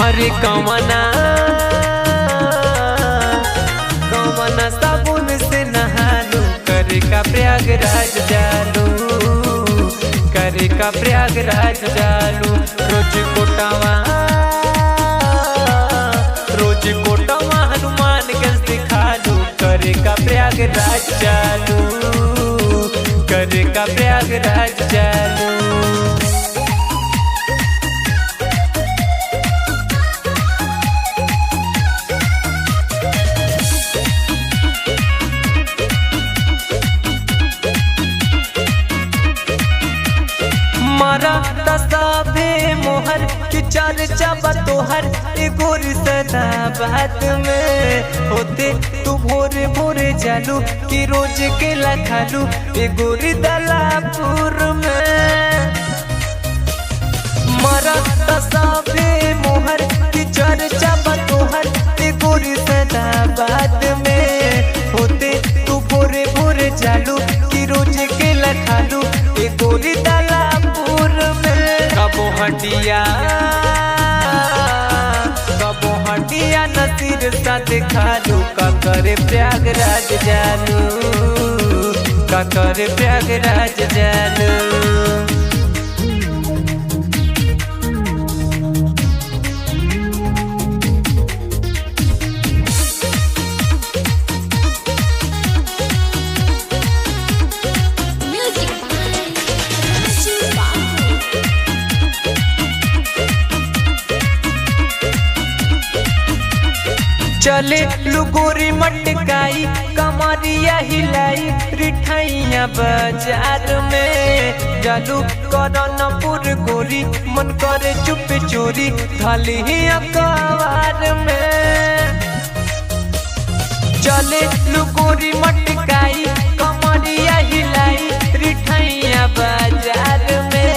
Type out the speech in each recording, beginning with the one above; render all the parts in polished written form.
अरे कमना साबुन से नहालू, करे का प्रयागराज जालू, करे का प्रयागराज जालू। रोज कोटावा हनुमानगंज दिखालू, करे का प्रयागराज जालू, करे का प्रयागराज जालू। मारा तसाबे मोहर कि चर्चा तोहर गोरी सदा बात में होते तू भोरे भोरे जालू कि रोज के लखालू गोरी दलापुर में। मारा तसाबे मोहर कि चर्चा तोहर गोरी सदा बात में होते तू भोरे भोरे जालू कि रोज के लखालू गोरी दलापुर में। कबो हटिया नसीर सा दिखालू, का करे प्रयागराज जालू, का करे प्रयागराज जालू। चले लुगोरी मटकाई कमरिया हिलाई, रिठाइया बाजार में जालू करनपुर गोरी मन करे चुप चोरी थाली अखबार में। चले लुगोरी मटकाई कमरिया हिलाई, रिठाइया बाजार में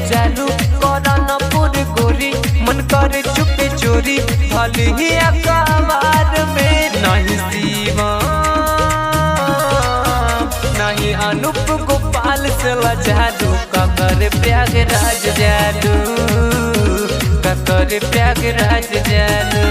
जालू करनपुर गोरी मन करे चुप चोरी थाली अखबार में। नहीं सीमा नहीं अनूप गोपाल से जालू, का करे प्रयागराज जालू, का करे प्रयागराज जालू।